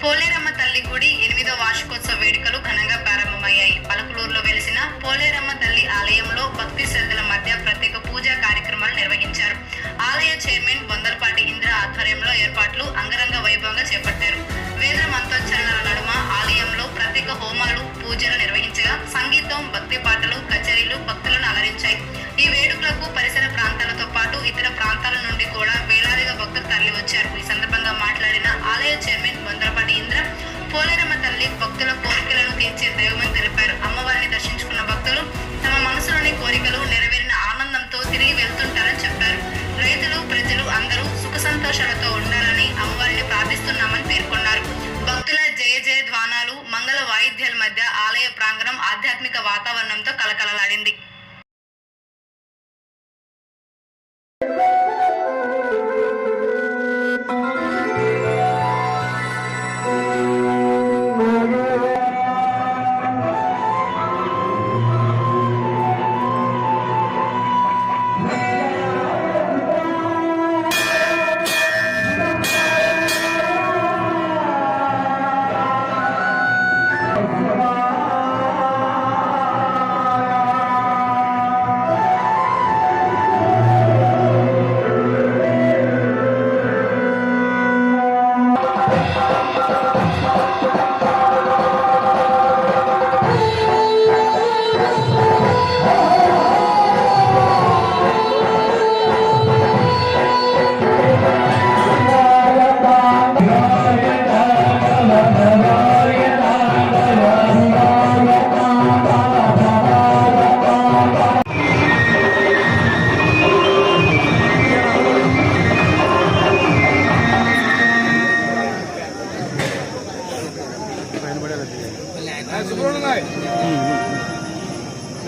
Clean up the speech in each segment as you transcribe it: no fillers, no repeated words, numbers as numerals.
పోలేరమ్మ తల్లి గుడి 8వ వార్షికోత్సవ వేడుకలు ఘనంగా ప్రారంభమయ్యాయి. పలకలూరులో వెలిసిన పోలేరమ్మ తల్లి ఆలయంలో భక్తి శ్రద్ధల మధ్య ప్రత్యేక పూజా కార్యక్రమాలు నిర్వహించారు. ఆలయ చైర్మన్ బొందలపాటి ఇంద్ర ఆధ్వర్యంలో ఏర్పాట్లు అంగరంగ వైభవంగా చేపట్టారు. వేద మంత్రోచ్చరణల నడుమ ఆలయంలో ప్రత్యేక హోమాలు, పూజలు నిర్వహించగా సంగీతం, భక్తి పాటలు, కచేరీలు భక్తులను అలరించాయి. ఈ వేడుకలకు పరిసర ప్రాంతాలతో పాటు ఇతర ప్రాంతాల నుండి కూడా వేలాదిగా భక్తులు తరలివచ్చారు. ఈ సందర్భంగా మాట్లాడిన ఆలయ చైర్మన్ బొందలపాటి ఇంద్ర, పోలేరమ్మ తల్లి భక్తుల కోరికలను తీర్చే దైవమని తెలిపారు. అమ్మవారిని దర్శించుకున్న భక్తులు తమ మనసులోని కోరికలు నెరవేరిన ఆనందంతో తిరిగి వెళ్తుంటారని చెప్పారు. రైతులు, ప్రజలు అందరూ సుఖ సంతోషాలతో ఉండాలని అమ్మవారిని ప్రార్థిస్తున్నామని పేర్కొన్నారు. భక్తుల జయ జయ ధ్వానాలు, మంగళ వాయిద్యాల మధ్య ఆలయ ప్రాంగణం ఆధ్యాత్మిక వాతావరణంతో కలకలలాడింది.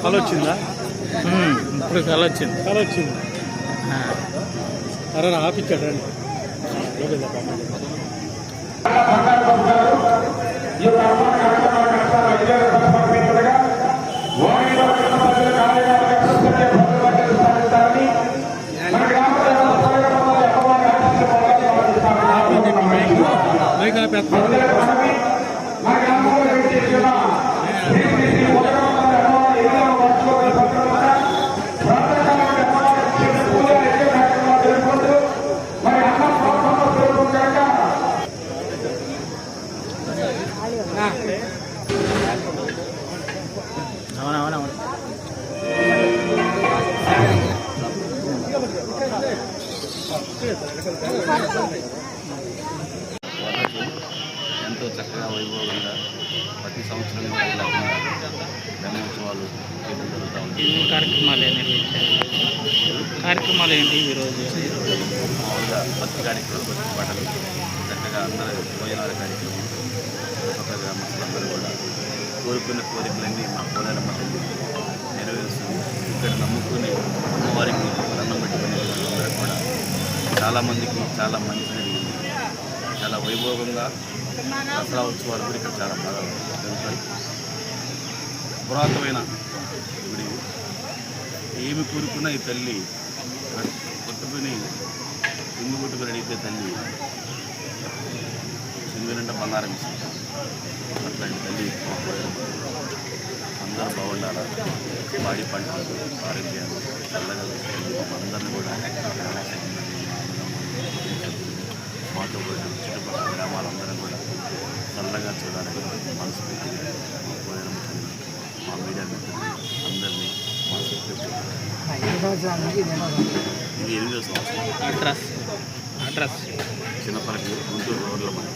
కళ వచ్చిందా? ఇప్పుడు కళ వచ్చింది. అరే ఆపిచ్చాడు రండి. ఎంతో చక్కగా వైభవంగా ప్రతి సంవత్సరం బ్రహ్మోత్సవాలు జరుగుతూ ఉంటాయి. కార్యక్రమాలు ఏంటి ఈరోజు? మామూలుగా భక్తి కార్యక్రమాలు, భక్తి పాటలు, చక్కగా అందరూ భోజనాల కార్యక్రమం, చక్కగా మనుషులందరూ కూడా కోరుకున్న కోరికలన్నీ మా పోలేరమ్మ తల్లి నెరవేరుస్తుంది. ఇక్కడ నమ్ముకుని అమ్మవారికి దండం పెట్టుకునే అందరూ కూడా చాలామందికి చాలా మంచి జరిగింది. చాలా వైభవంగా దసరా ఉత్సవాలు కూడా ఇక్కడ చాలా బాగా జరుగుతాయి. పురాతనమైన గుడి, ఏమి కోరుకున్నా ఈ తల్లి కొట్టుకుని తుంగు కొట్టుకుని అడిగితే తల్లి సింగులంటే బంగారం ఇస్తుంది. అట్లాంటి తల్లి అందరూ బాగుండాలి, పాడి పంటలు, ఆరోగ్యాలు చల్లగా అందరినీ కూడా మాతో కూడా చుట్టుపక్కల గ్రామాలందరం కూడా చల్లగా చూడాలని మనస్ఫూర్తిగా మా మీడియా మిత్రులు అందరినీ మనస్ఫూర్తిగా ఇది 8వ సంవత్సరం. అడ్రస్ చిన్నపల్లి, గుంటూరు రోడ్లో మనకి